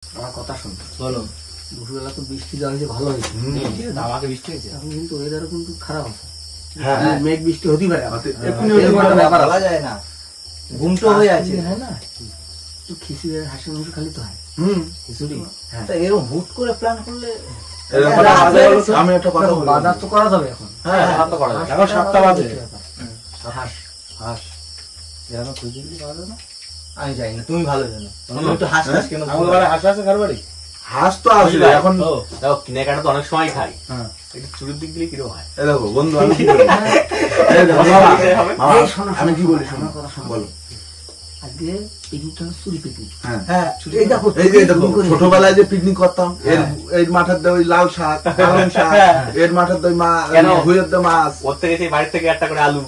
আমার কথা শুন, বলো। দুপুরবেলা তো বৃষ্টি দেওয়া হয়েছে, ভালো হয়েছে, আমাকে বৃষ্টি হয়েছে, এখন কিন্তু ওয়েদারও কিন্তু খারাপ আছে। হ্যাঁ মেঘ বৃষ্টি হতেই পারে, ব্যাপার বলা যায় না, ঘুমটো হয়ে আছে, হ্যাঁ না? একটু খিচুড়ি হাঁসের মাংস খালি তো হয়, খিচুড়ি। তা এরকম হুট করে প্ল্যান করলে আমি একটা কথা বলবো, বাজার তো করা যাবে এখন। হ্যাঁ তো করা যাবে, এখন 7টা বাজে। হাঁস হাঁস এরকম খুঁজে দিলে ভালো না? আমি যাই না, তুমি ভালো জানো, তুমি একটু হাঁস হাঁস কেন? আমাদের বাড়ি হাঁস আছে, কার বাড়ি? হাঁস তো আসলে এখন দেখো কিনেকাটা তো অনেক সময় খাই, একটু চুরির দিক দিলে কিরকম হয়। এই দেখো বন্ধু, আমি কি বলি, এই দেখো মামা, মামা, এই শোনো, আমি কি বলি শোনো, শোনো, কথা শোনো। বলো। আগে পিকনিকটা হলো চুরি পিকনিক। হ্যাঁ এই দেখো, এই যে দেখো ছোটবেলায় যে পিকনিক করতাম, এর মাঠের দিয়ে ওই লাল শাক, পালং শাক, এর মাঠের দিয়ে ভুঁইয়ের দিয়ে মাছ, ওর থেকে সেই বাড়ির থেকে একটা করে আলু,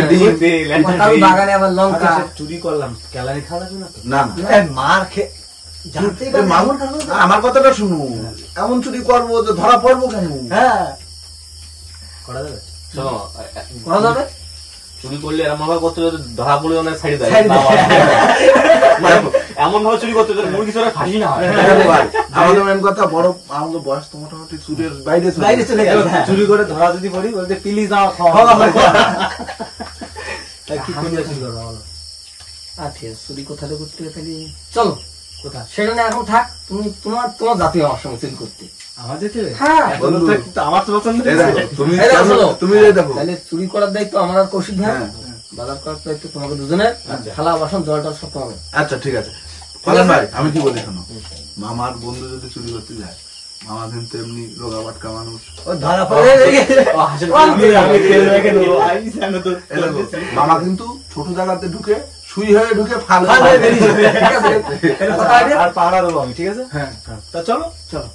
ডিম, বাগানে আবার লঙ্কা। চুরি করলাম, ক্যালারি খাওয়া লাগবে না তো? না মার খেয়ে জানতেই পারি, আমার কথাটা শুনো, এমন চুরি করবো যে ধরা পড়বো কেন? হ্যাঁ করা যাবে, শোনো, করা যাবে। চুরি করলে এরকম ভাবে করতে যদি ধরা পড়ে অনেক সাইড দেয়, Side দেয়। এমন ভাবে চুরি করতে যদি মুরগি চোরে ফাঁসি না হয়। আমাদের মেন কথা, বড় আমাদের বয়স তো মোটামুটি চুরির বাইরে বাইরে চলে গেল, চুরি করে ধরা যদি পড়ি বলতে প্লিজ আমার খাওয়া কি করে চুরি করবো বলো? আচ্ছা, চুরি কোথাটা করতে হবে তাহলে চলো, কোথা সেটা না এখন থাক, তুমি তোমার তোমার জাতীয় আমার সঙ্গে চুরি করতে। আমার যেতে হবে? হ্যাঁ, বন্ধু, আমার তো পছন্দ এই দেখো, তুমি এই দেখো, শোনো। তুমি দেখো, তাহলে চুরি করার দায়িত্ব আমার আর কৌশিক ভাই, বাজার করার দায়িত্ব তোমাকে দুজনের, থালা বাসন জল টল সব তোমাকে। আচ্ছা ঠিক আছে। পালান ভাই, আমি কি বলি শোনো, মামার বন্ধু যদি চুরি করতে যায়, মামা কিন্তু এমনি রোগা বাটকা মানুষ, ও ধরা পড়ে মামা কিন্তু ছোট জায়গাতে ঢুকে সুই হয়ে ঢুকে ফাল আর পাহারা দেবো আমি, ঠিক আছে? হ্যাঁ, তা চলো চলো।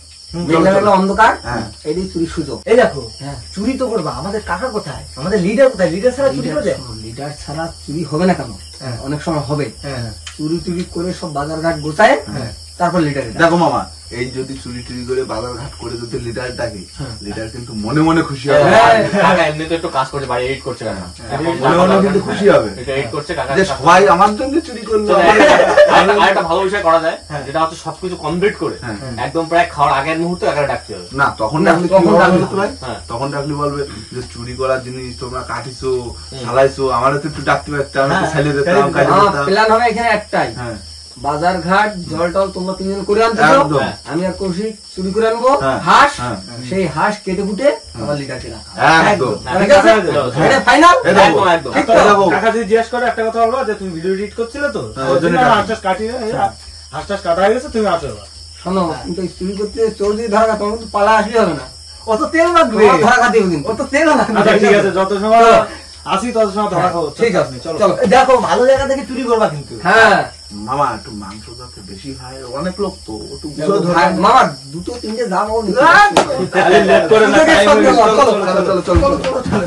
মেঘলা অন্ধকার, হ্যাঁ। এটাই চুরির সুযোগ। এই দেখো, হ্যাঁ, চুরি তো করবা, আমাদের কাকা কোথায়, আমাদের লিডার কোথায়? লিডার ছাড়া চুরি করে? লিডার ছাড়া চুরি হবে না কেন? হ্যাঁ। অনেক সময় হবে। হ্যাঁ চুরি টুরি করে সব বাজার ঘাট গোছায়, তারপর লিডার। দেখো মামা, এই যদি চুরি টুরি করে বাজার ঘাট করে যদি লিডার ডাকে, লিডার কিন্তু মনে মনে খুশি হবে, কাকা এমনি তো একটু কাজ করছে, বাড়ি এডিট করছে কেন, মনে মনে কিন্তু খুশি হবে এটা এডিট করছে কাকা। যে সবাই আমার জন্য চুরি করলো। আরেকটা ভালো বিষয় করা যায়, যেটা হচ্ছে সবকিছু কমপ্লিট করে একদম প্রায় খাওয়ার আগের মুহূর্তে একা ডাকতে হবে। না তখন না, ডাকলে তখন তখন ডাকলে ডাকলে ভাই, তখন ডাকলে বলবে যে চুরি করার জিনিস তোমরা কাটিছো, চালাইছো, আমার তো একটু ডাকতে পারতাম, একটু ছেলে দিতাম, খাইতে দিতাম। প্ল্যান হবে এখানে একটাই, হ্যাঁ বাজার ঘাট জল টল তোমরা তিনজন করে আনতে, একদম। আমি আর কৌশিক চুরি করে আনবো হ্যাঁ, হাঁস, হ্যাঁ। সেই হাঁস কেটে কুটে আমার লিডারকে রাখা। একদম। ঠিক আছে? এটা ফাইনাল। এই দেখো, একদম একদম। এই দেখো, কাকা যদি জিজ্ঞেস করে একটা কথা বলবো যে তুমি ভিডিও এডিট করছিলে তো, ওই জন্য হাঁসটাস কাটিয়ে হাঁসটাস কাটা হয়ে গেছে, তুমি আসো এবার। শোনো, কিন্তু এই চুরি করতে চোর যদি ধরা তোমার কিন্তু পালা আসলে হবে না, অত তেল লাগবে, তোমার ধরা খাতে হবে কিন্তু। অত তেল লাগবে। আচ্ছা ঠিক আছে, যত সময় আসি তত সময় ধরা খাবো। ঠিক আছে, চলো চলো। দেখো, ভালো জায়গা থেকে চুরি করবা কিন্তু। হ্যাঁ, মামা একটু মাংস যাতে বেশি খায়, অনেক লোক তো একটু বুঝে ভাই, ধরে। মামা দুটো তিনটে যাবো তাহলে লেট করে না, time waste করো। চলো চলো চলো চলো।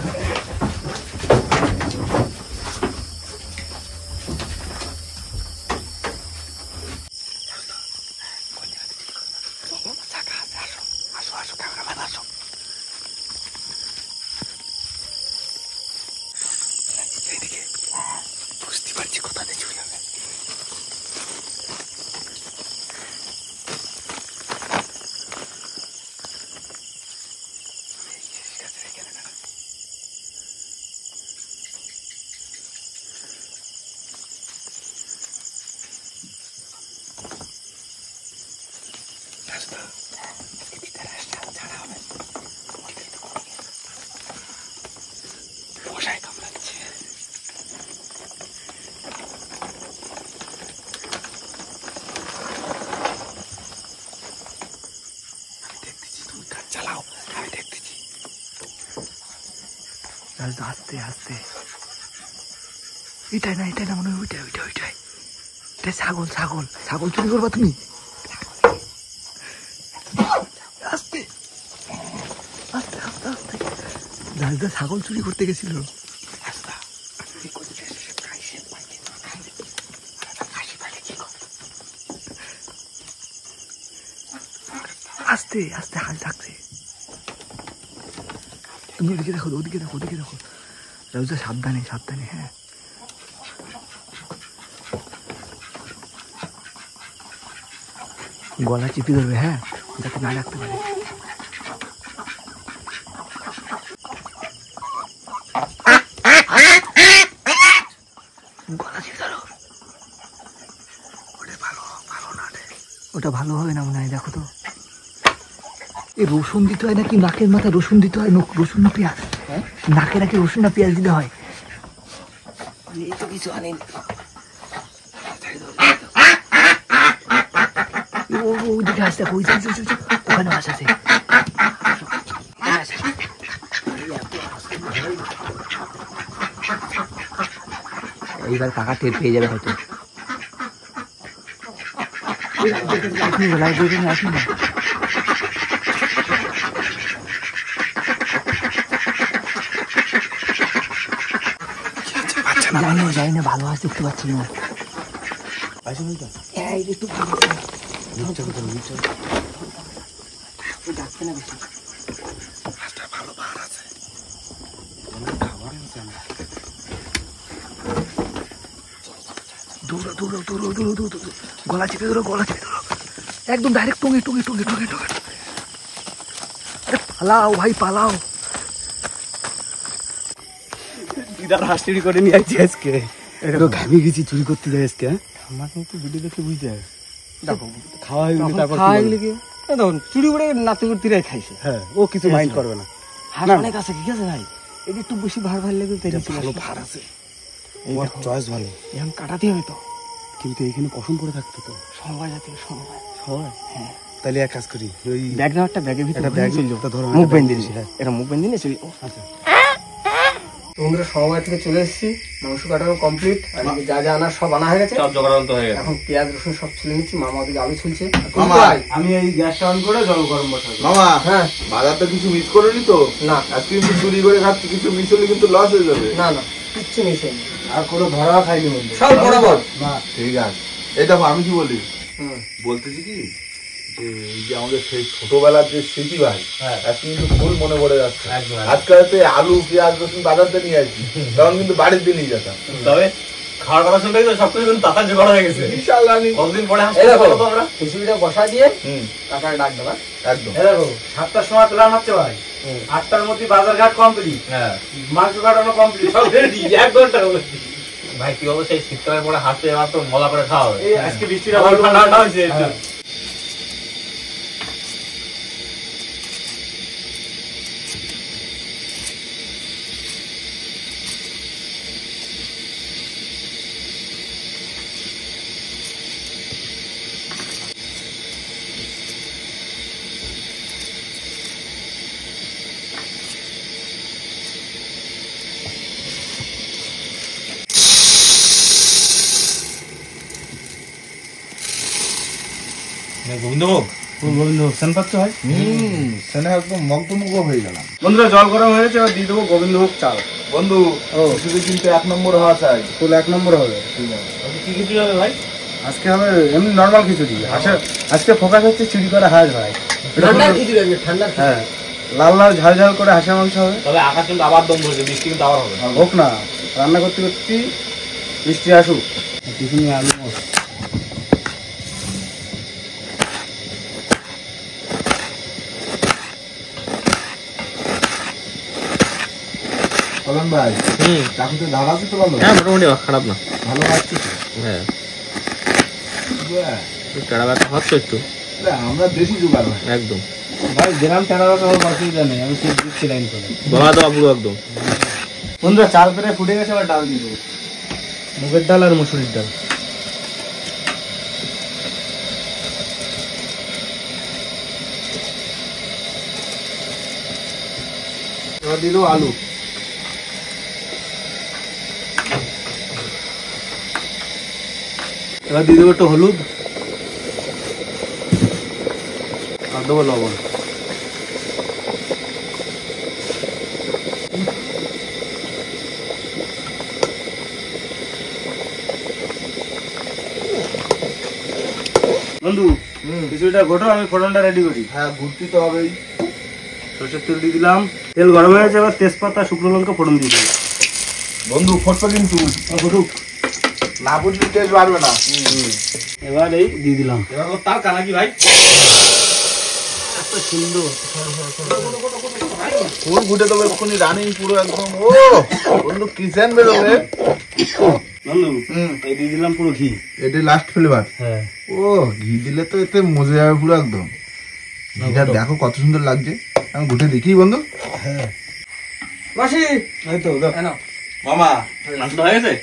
আস্তে আস্তে, এটাই না মনে হয়, ওইটাই ওইটাই ওইটাই, এটা ছাগল ছাগল ছাগল চুরি করবা তুমি, আস্তে আস্তে আস্তে আস্তে। দাদা ছাগল চুরি করতে গেছিল, আস্তে আস্তে হাল থাকছে। তুমি ওদিকে দেখো, ওদিকে দেখো, ওদিকে দেখো, রাজা সাবধানে সাবধানে। হ্যাঁ গলা চিপে ধরবে, হ্যাঁ, যাতে না ডাকতে পারে। গলা চিপে ধরো। ওটা ভালো হবে না মনে হয়, দেখো তো। এই রসুন দিতে হয় নাকি নাকের মাথায় রসুন দিতে হয়? রসুন না পেঁয়াজ? নাকে নাকি রসুন না পেঁয়াজ দিতে হয়? এই তো কিছু আনেন। ওইদিকে আসতে, ওখানে মাছ আছে। এইবার কাকা টের পেয়ে যাবে হয়তো। আসুন না, যাই না, ভালো আজ দেখতে পাচ্ছি না। একটু ভালো ডাকতে না বেশি। গলা চেপে ধরো, একদম ডাইরেক্ট টুঙে। আরে পালাও ভাই, পালাও। দিদার হাঁস চুরি করে নিয়ে আসছি আজকে। ঘামিয়ে গেছি চুরি করতে যাই আজকে। আমার কিন্তু ভিডিও দেখে বুঝতে হয়, দেখো খাওয়া হয়ে গেলে তারপর তখন চুরি করে নাতি কুর্তিরাই খাইছে। হ্যাঁ, ও কিছু মাইন্ড করবে না। হাঁস অনেক আছে, ঠিক আছে ভাই, এটা একটু বেশি ভার লেগে ভালো ভার আছে। তোমার চয়েস ভালো, এখন কাটাতে হবে তো। কিন্তু এখানে পছন্দ করে থাকতো তো সমবায় জাতীয় সমবায়। হ্যাঁ, তাহলে এক কাজ করি, ওই ব্যাগ নাও, একটা ব্যাগের ভিতরে ব্যাগ ধরো, মুখ বেঁধে দিয়েছি। হ্যাঁ, এটা মুখ বেঁধে নিয়ে চলি। আচ্ছা, তোমরা সমবায় থেকে চলে এসেছি, মাংস কাটানো কমপ্লিট, আর যা যা আনার সব আনা হয়ে গেছে, সব জোগাড় হয়ে গেছে। এখন পেঁয়াজ রসুন সব ছিলে নিচ্ছি। মামা ওদিকে আলু ছুলছে। আমি এই গ্যাসটা অন করে জল গরম বসাবো। মামা, হ্যাঁ, বাজারটা কিছু মিস করেনি তো? না, আজকে কিন্তু চুরি করে খাচ্ছি, কিছু মিস হলে কিন্তু লস হয়ে যাবে। না কিচ্ছু মিস হয়নি, আর কোনো ধরা খাইনি বন্ধু, সব বরাবর। ঠিক আছে। এই দেখো, আমি কি বলি, হুম, বলতেছি কি, যে এই যে আমাদের সেই ছোটবেলার যে স্মৃতি ভাই, আজকে কিন্তু ফুল মনে পড়ে যাচ্ছে। আজকাল আলু পেঁয়াজ রসুন বাজারতে নিয়ে আসছি, তখন কিন্তু বাড়িতে নিয়ে যেতাম। তবে খাওয়ার কথা শুনতে সবকিছু কিন্তু তাড়াতাড়ি জোগাড় হয়ে গেছে। কতদিন পরে আমরা খিচুড়িটা বসা দিয়ে কাকার ডাক দেবা। একদম। দেখো 7টার সময় প্ল্যান হচ্ছে ভাই, 8টার মধ্যে বাজার ঘাট কমপ্লিট, মাংস কাটানো কমপ্লিট, সব রেডি। 1 ঘন্টা ভাই কি হবে, সেই শীতকালের পরে হাঁটতে এবার তো মজা করে খাওয়া হবে। আজকে বৃষ্টিটা ঠান্ডা হয়েছে। বন্ধুরা, জল গরম হয়ে গেছে, এবার দিয়ে দেবো গোবিন্দভোগ চাল। বন্ধু, শুধু কিন্তু 1 নম্বর হওয়া চাই, ফুল 1 নম্বর হবে। ঠিক আছে, কি খিচুড়ি হবে ভাই? আজকে হবে এমনি নর্মাল খিচুড়ি। আজকে ফোকাস হচ্ছে চুরি করা হাঁস ভাই। ঠান্ডা খিচুড়ি আছে, ঠান্ডা। হ্যাঁ, লাল লাল ঝাল ঝাল করে হাঁসের মাংস হবে। তবে আকাশ কিন্তু আবার দম ধরেছে, বৃষ্টি কিন্তু আবার হবে। হোক না, রান্না করতে করতে বৃষ্টি আসুক। টিফিনে আলু চলেন ভাই। চাকুতে ধার আছে তো? ভালো, হ্যাঁ, মোটামুটি খারাপ না, ভালো লাগছে। হ্যাঁ, টেড়া ব্যথা হচ্ছে একটু। আমরা দেশি জোগাড় ভাই, একদম ভাই, গ্রাম টানা ব্যথা হোক অসুবিধা নেই, আমি ঠিক দিচ্ছি লাইন করে। বাবা তো পুরো একদম। বন্ধুরা, চাল প্রায় ফুটে গেছে, আবার ডাল দিয়ে দেবো। মুগের ডাল আর মুসুরির ডাল। এবার দিয়ে দেবো আলু। এবার দিয়ে দেবো একটু হলুদ, আর দেবো লবণ। বন্ধু, খিচুড়িটা ঘটো, আমি ফোড়নটা রেডি করি। হ্যাঁ, ঘুরতে তো হবেই। সরষের তেল দিয়ে দিলাম, তেল গরম হয়ে গেছে, এবার তেজপাতা শুকনো লঙ্কা ফোড়ন দিয়ে দিলাম। বন্ধু, ফটফট কিন্তু ঘটুক। না বুঝলে টেস্ট বাড়বে না। এবার এই দিয়ে দিলাম। এবার ওর তার কানা কি ভাই? এত সুন্দর। ফুল ফুটে দেবো এক্ষুনি রানিং পুরো একদম। ও বন্ধু কিচেন বেরোবে। বন্ধু এই দিয়ে দিলাম পুরো ঘি। এটা লাস্ট ফ্লেভার। হ্যাঁ ও ঘি দিলে তো এতে মজে যাবে পুরো একদম। ঘিটা দেখো কত সুন্দর লাগছে। আমি ঘুটে দেখি বন্ধু। হ্যাঁ মাসি এই তো দাও। নাও। মামা মাংসটা হয়ে গেছে?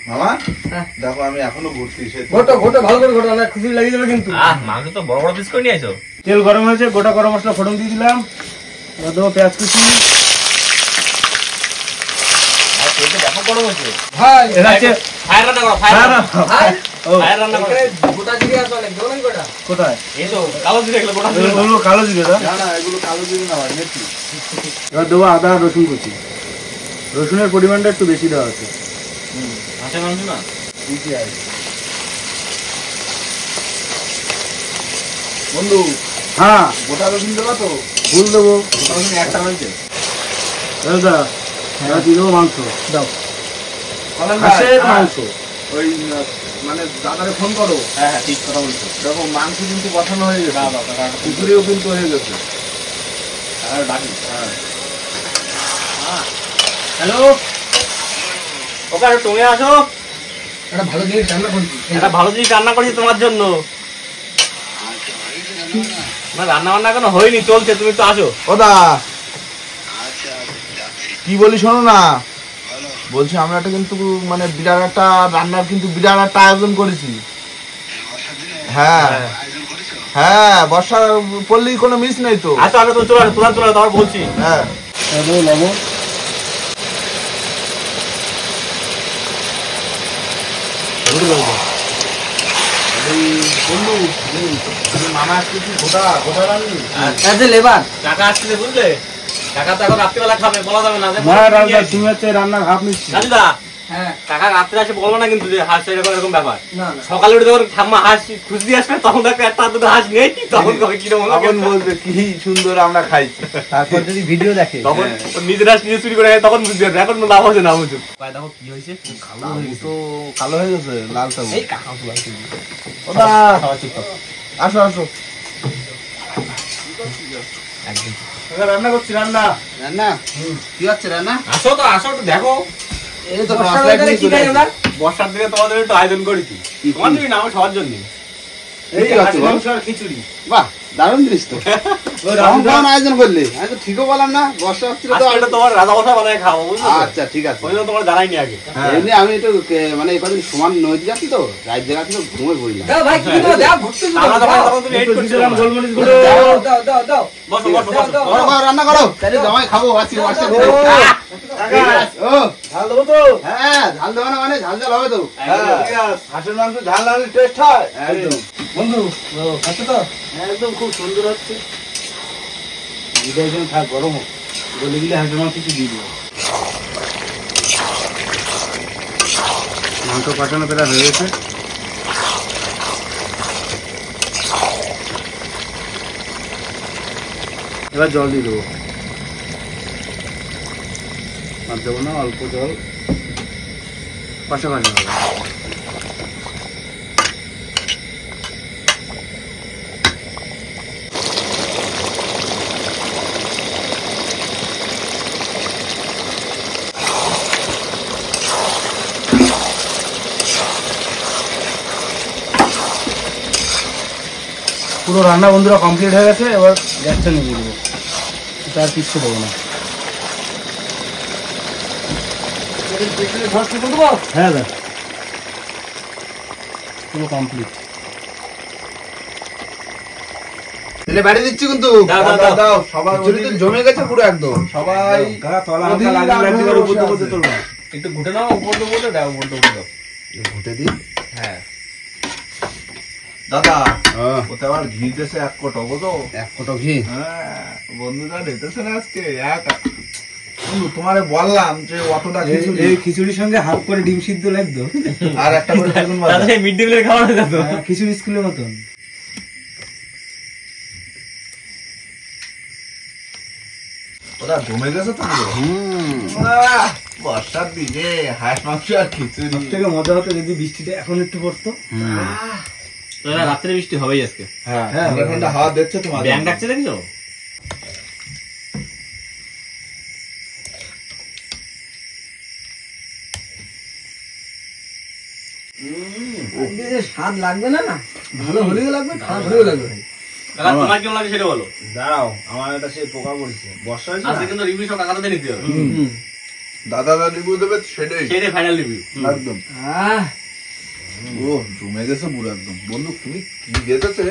মামা হ্যাঁ। দেখো আমি এখনো ঘুরছি। ঘোটো ঘোটো ভালো করে ঘোটো, না খুশি লাগিয়ে যাবে কিন্তু। মাংস তো বড় বড় পিস করে নিয়ে আইছো। তেল গরম হয়েছে, গোটা গরম মশলা ফোড়ন দিয়ে দিলাম। এবার দেবো পেঁয়াজ কুচি। আর তেলটা ব্যাপক গরম হচ্ছে। ভাই এটা হচ্ছে ফায়ার রান্না করো, ফায়ার রান্না। ভাই ও ফায়ার রান্না করো। এখানে গোটা জিরে আছে অনেক, দেবো নাকি গোটা? কোথায়? এসো কালো জিরে এগুলো গোটা জিরে। ওগুলো কালো জিরে দাও। না না এগুলো কালো জিরে না ভাই মেথি। এবার দেবো আদা আর রসুন কুচি। রসুনের পরিমাণটা একটু বেশি দেওয়া আছে। হাঁসের মাংস না? বন্ধু হ্যাঁ গোটা রসুন দেবা তো? ফুল দেবো। গোটা রসুন একটা হয়েছে। দাদা এবার দিয়ে দেবো মাংস। দাও বলেন ভাই, হাঁসের হ্যাঁ, মাংস। ওই মানে দাদারে ফোন করো। হ্যাঁ হ্যাঁ ঠিক কথা বলছো। দেখো মাংস কিন্তু বসানো হয়ে গেছে। খিচুড়িও কিন্তু হয়ে গেছে। আর ডাকি। হ্যাঁ হ্যালো ওকে একটু টঙে আসো। একটা ভালো জিনিস রান্না করছি। একটা ভালো জিনিস রান্না করেছি তোমার জন্য। না রান্না বান্না এখনো হয়নি, চলছে, তুমি তো আসো। ও দা কি বলি শোনো না, বলছি আমরা একটা কিন্তু মানে বিরাট একটা রান্নার কিন্তু বিরাট একটা আয়োজন করেছি। হ্যাঁ হ্যাঁ বর্ষা পড়লেই কোনো মিস নেই তো। আসো আসো, তুমি চলে আসো, প্রধান চলে আসো, তারপর বলছি। হ্যাঁ এবার দেবো লবণ। এই বন্ধু মামা আজকে কি গোটা গোটা রান্নি? এজ এ লেবার টাকা আসছে বুঝলে, টাকা তো এখন রাত্রিবেলা খাবে, বলা যাবে না। না রাজা তুমি হচ্ছে রান্নার হাফ মিষ্টি। রাজুদা হ্যাঁ টাকা রাত্রে আসে বলবো না কিন্তু যে হাঁস এরকম এরকম ব্যাপার। না না সকালে উঠে যখন ঠাম্মা হাঁস খুঁজ দিয়ে আসবে তখন দেখবে একটা দুটো হাঁস নেই, তখন কবে কিরকম হলো তখন বলবে কি সুন্দর আমরা খাইছি। তারপর যদি ভিডিও দেখে তখন ওর নিজের হাঁস নিজে চুরি করে খায়, তখন বুঝতে পারবে। এখন লাভ হচ্ছে না বুঝুক। ভাই দেখো কি হয়েছে, তো কালো হয়ে গেছে লাল টাবু। এই কাকা চলে আসছে। ওদা আসো আসো। রান্না করছি রান্না। রান্না কি হচ্ছে রান্না? আসো তো আসো, একটু দেখো। এই তো বর্ষার মশলা weather এ কি খাই আমরা? বর্ষার দিনে তোমাদের একটু আয়োজন করেছি। তোমার জন্য না, আমার সবার জন্য। এই হচ্ছে মাংস আর খিচুড়ি। বাহ দারুণ জিনিস তো। কেমন কেমন আয়োজন করলে? আমি তো ঠিকও বললাম না, বর্ষা হচ্ছিল তো। আজকে এটা তোমার রাজা বসা বানায় খাবো, বুঝলো তো? আচ্ছা ঠিক আছে। ওই জন্য তোমার জানাইনি আগে। এমনি আমি একটু মানে এই কদিন সমান নদী যাচ্ছি তো, রাত জায়গা ছিল ঘুমে পড়লাম। দাও ভাই কি দাও, দাও ঘুরতে আমরা দাও, তখন তুমি এইট করছিলাম। দিলাম গোলমরিচ গুঁড়ো। দাও দাও দাও দাও বসো বসো দাও, বসো। দাও। করো, করো, রান্না করো, তাহলে জামাই খাবো আছি বর্ষা দিনে। ও ঝাল দেবো তো? হ্যাঁ ঝাল দেবো না মানে ঝাল ঝাল হবে তো। হ্যাঁ হাঁসের মাংস ঝাল না হলে টেস্ট হয়। একদম বন্ধু খাচ্ছ তো? একদম খুব সুন্দর হচ্ছে। এটা এখানে থাক, গরম হোক। গলে গেলে হাঁসের মাংস একটু দিয়ে দেবো। মাংস কষানো প্রায় হয়ে গেছে। এবার জল দিয়ে দেবো। আর দেবো না, অল্প জল। কষা কষা হবে। পুরো রান্না বন্ধুরা কমপ্লিট হয়ে গেছে। এবার গ্যাসটা নিভিয়ে দেবো। এটা আর কিচ্ছু দেবো না। হ্যাঁ দাদা পুরো কমপ্লিট। তাহলে বাড়ি দিচ্ছি কিন্তু। দাও দাও দাও দাও। দাও সবার খিচুড়ি তো জমে গেছে পুরো একদম। সবাই তলা হালকা লাগলে লাগতে পারে, উপর দিয়ে বলতে চলবে না। একটু ঘুটে নাও, উপর দিয়ে বলতে দাও, উপর দিয়ে দাও। ঘুটে দিই। হ্যাঁ দাদা হ্যাঁ, ওতে আবার ঘি দেশে এক কোটো বুঝো। এক কোটো ঘি। হ্যাঁ বন্ধুরা দিতেছে না আজকে এক। বন্ধু তোমারে বললাম যে অতটা খিচুড়ি এই খিচুড়ির সঙ্গে হাফ করে ডিম সিদ্ধ লাগতো। আর একটা করে বেগুন ভাজা। তাহলে মিড ডে মিলের খাবার হয়ে যেত। খিচুড়ি স্কুলের মতন। ওটা জমে গেছে তো পুরো। হুম আহ, বর্ষার দিনে হাঁস মাংস আর খিচুড়ি। সব থেকে মজা হতো যদি বৃষ্টিটা এখন একটু পড়তো। তো রাত্রে বৃষ্টি হবেই আজকে। হ্যাঁ, ঠান্ডা ঠান্ডা হাওয়া দিচ্ছে তো, ব্যাং ডাকছে দেখছো? স্বাদ লাগবে না, ভালো হলেও লাগবে, খারাপ হলেও লাগবে। কাকা তোমার কেমন লাগে সেটা বলো। দাঁড়াও, আমার একটা সেই পোকা পড়ছে, বর্ষা হয়েছে আজকে না? কিন্তু রিভিউ সব কাকাতে নিতে হবে। দাদা রিভিউ দেবে সেটাই সেটাই ফাইনাল রিভিউ। একদম। ও জমে গেছে পুরো একদম। বন্ধু তুমি কি গেতেছে?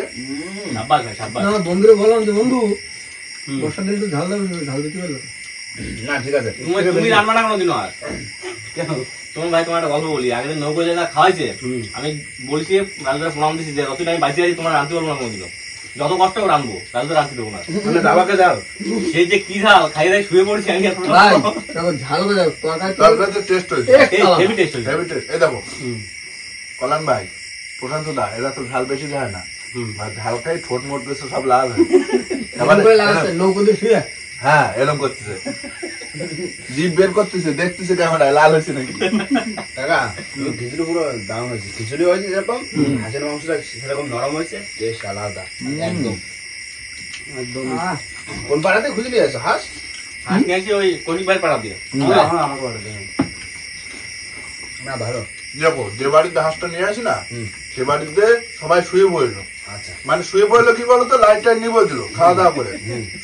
সাব্বাস ভাই, সাব্বাস। আমার বন্ধুরে বললাম যে বন্ধু বর্ষার দিন একটু ঝাল লাগবে, ঝাল দিতে পারলো না ঠিক আছে। তুমি রান্না না কোনোদিনও আর কেন? তোমার ভাই তোমার একটা গল্প বলি, আগের দিন নৌকো যেটা খাওয়াইছে, আমি বলছি রাজুদার প্রণাম দিচ্ছি যে যতদিন আমি বাইসে আছি তোমার রাঁধতে পারবো না কোনোদিনও, যত কষ্ট করে রাঁধবো রাজুদা রাঁধতে দেবো না। মানে দাবাকে দাও। সেই যে কি ঝাল খাই দাই শুয়ে পড়ছি আমি এখন। ভাই, দেখো ঝাল করে দাও, তরকারিতে টেস্ট হয়েছে, হেভি টেস্ট হয়েছে। Heavy taste. এই দেখো কলান ভাই, প্রশান্ত দা, এরা তো ঝাল বেশি যায় না, আর ঝাল খাই ঠোঁট মোট বেশি সব লাল হয়। নৌকো দিয়ে শুয়ে হ্যাঁ এরকম করতেছে, জিভ বের করতেছে, দেখতেছে ক্যামেরায় লাল হয়েছে নাকি। কাকা খিচুড়ি পুরো দারুণ হয়েছে। খিচুড়ি হয়েছে যেরকম, হাঁসের মাংসটা সেরকম নরম হয়েছে, টেস্ট আলাদা একদম। কোন পাড়াতে খুঁজে নিয়ে আসো হাঁস? হাঁস নিয়ে আসি ওই কৌশিক ভাইয়ের পাড়া দিয়ে। আমার পাড়াতে না, ভালো। দেখো যে বাড়িতে হাঁসটা নিয়ে আসি না, সে বাড়িতে সবাই শুয়ে পড়লো। আচ্ছা, মানে শুয়ে পড়লো কি বলতো, লাইট টাইট নিয়ে বলছিল খাওয়া দাওয়া করে,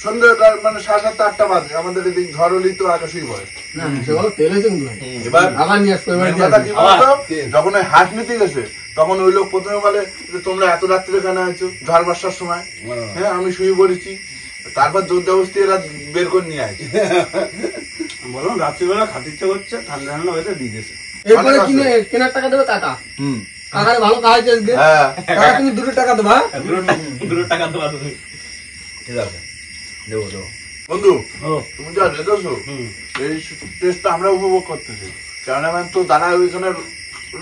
সন্ধ্যে মানে 7:30 8টা বাজে, আমাদের এদিক ঝড় হলেই তো আগে শুয়ে পড়ে। না সেগুলো তেল হয়েছে কিন্তু ভাই। এবার আবার নিয়ে আসবে main কথা কি বলতো, যখন ওই হাঁস নিতে গেছে তখন ওই লোক প্রথমে বলে যে তোমরা এত রাত্রে কেন আছো, ঝড় বর্ষার সময়। হ্যাঁ আমি শুয়ে পড়েছি, তারপর জোর জবরদস্তি এরা বের করে নিয়ে আসে। বললাম রাত্রিবেলা খাতে ইচ্ছে করছে, ঠান্ডা ঠান্ডা হয়েছে দিয়ে দিয়েছে। এরপরে কেনার টাকা দেবে কাকা, কাকার ভালো খাওয়াইছে আজকে। হ্যাঁ কাকা তুমি 2 টাকা দেবা। দুটো টাকা দেওয়া তুমি। ঠিক আছে, দেবো দেবো। বন্ধু তুমি যা রেখেছো এই টেস্টটা আমরা উপভোগ করতেছি, ক্যামেরাম্যান তো দাঁড়া ওইখানে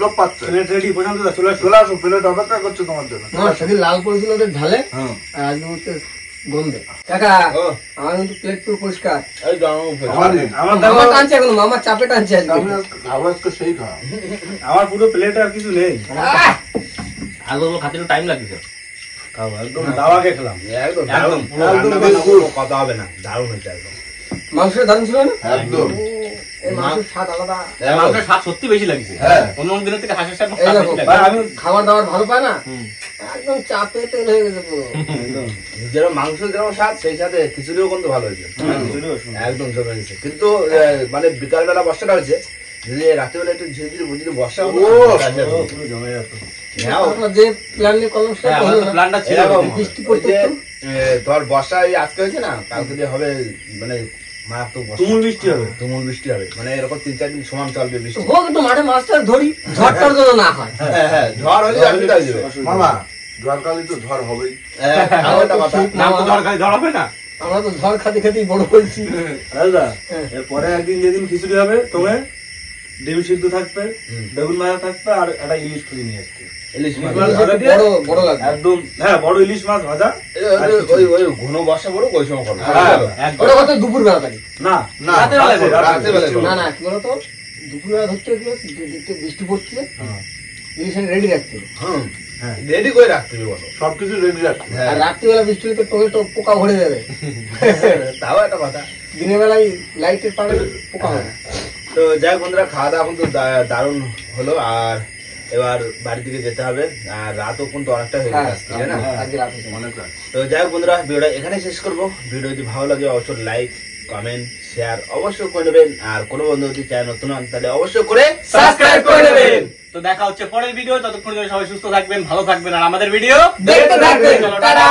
লোক পাচ্ছে। প্লেট রেডি, পর্যন্ত চলে আসো। চলে আসো, প্লেট অপেক্ষা করছে তোমার জন্য। না সেদিন লাল পড়েছিল ওদের ঝালে, হ্যাঁ আর আজকে হচ্ছে গন্ধে। কাকা ও, আমার কিন্তু প্লেট পুরো পরিষ্কার। এই দাও, আমার মামা টানছে এখন, মামা চাপে টানছে আজকে। আজকে সেই খাওয়া। আমার পুরো প্লেট আর কিছু নেই। আহ! আগে ওগুলো খাতে একটু টাইম লাগছে। খাবো একদম দাওয়াকে খেলাম একদম একদম, পুরো রান্না বান্না কোনো কথা হবে না, দারুণ হয়েছে একদম। মাংসের দারুণ ছিল না? একদম এই মাংসের স্বাদ আলাদা। মাংসের স্বাদ সত্যি বেশি লাগছে। হ্যাঁ। অন্য অন্য দিনের থেকে হাঁসের স্বাদ এই দেখো বেশি ভাই, লাগছে। আমি খাবার দাবার ভালো পাই না, একদম চাপে তেল হয়ে গেছে পুরো। একদম যেরকম মাংস যেরকম স্বাদ, সেই সাথে খিচুড়িও কিন্তু ভালো হয়েছে, একদম জমে গেছে। কিন্তু মানে বিকাল বেলা বর্ষাটা হয়েছে, যদি রাত্রিবেলা একটু ঝিরিঝিরি বুঝলি বর্ষা হতো না, পুরো জমে যেত। হ্যাঁ, আমরা যে প্ল্যান নিয়ে করলাম সেটা হ্যাঁ, হলো আমাদের তো না। প্ল্যানটা ছিল এরকম এরকম। বৃষ্টি ওই পড়তে যে, একটু। তোর বর্ষা এই আজকে হয়েছে না, কালকে দিয়ে হবে মানে মারাত্মক তুমুল বৃষ্টি হবে, তুমুল বৃষ্টি হবে, মানে এরকম 3-4 দিন সমান চলবে বৃষ্টি। হোক একটু মাঠে মাছটা ধরি, ঝড়টার জন্য না হয়। হ্যাঁ হ্যাঁ, ঝড় হলে অসুবিধা হয়ে যাবে। মামা ঝড়কালি তো ঝড় হবেই। হ্যাঁ, তাও একটা কথা। নাম তো দরকারি ধরা হবে না। আমরা তো ঝড় খাতে খাতেই বড় হয়েছি। দাদা এরপরে একদিন যেদিন খিচুড়ি হবে, তোমরা ডিম সিদ্ধ থাকবে, বেগুন ভাজা থাকবে, আর একটা ইলিশ খুঁজে নিয়ে আসবে। ইলিশ মাছ ভাজা দিয়ে বড় বড় লাগবে। একদম, হ্যাঁ বড় ইলিশ মাছ ভাজা। ওই ওই ঘন বর্ষা বড় ওই সময় করবো। হ্যাঁ, একদম। ওটা কত দুপুর বেলা তারি? না না রাতের বেলায় করো, রাতের বেলায় করো। না না কি বলতো, দুপুর বেলা ধরতে গেলে দেখতে বৃষ্টি পড়ছে, ইলিশ রেডি রাখতে হবে। হ্যাঁ, রেডি করে রাখতে হবে বলো। সবকিছু রেডি রাখো। আর রাত্রিবেলা বৃষ্টি হলে তো টমেটো পোকা ভরে যাবে। তাও একটা কথা। দিনের বেলায় লাইটের পাবে পোকা হবে না। তো যাই হোক বন্ধুরা, খাওয়া দাওয়া কিন্তু দারুণ হলো, আর এবার বাড়ি থেকে যেতে হবে, আর রাতও কিন্তু অনেকটা হয়ে হ্যাঁ, গেছে তাই না? আজকে রাত হয়েছে। অনেক রাত। তো যাই হোক বন্ধুরা, ভিডিওটা এখানে শেষ করবো। ভিডিও যদি ভালো লাগে অবশ্যই লাইক, কমেন্ট, শেয়ার অবশ্যই করে নেবেন, আর কোনো বন্ধু যদি চ্যানেল নতুন হন তাহলে অবশ্যই করে সাবস্ক্রাইব করে নেবেন। তো দেখা হচ্ছে পরের ভিডিও, ততক্ষণ সবাই সুস্থ থাকবেন, ভালো থাকবেন, আর আমাদের ভিডিও দেখতে থাকবেন। চলো, টাটা।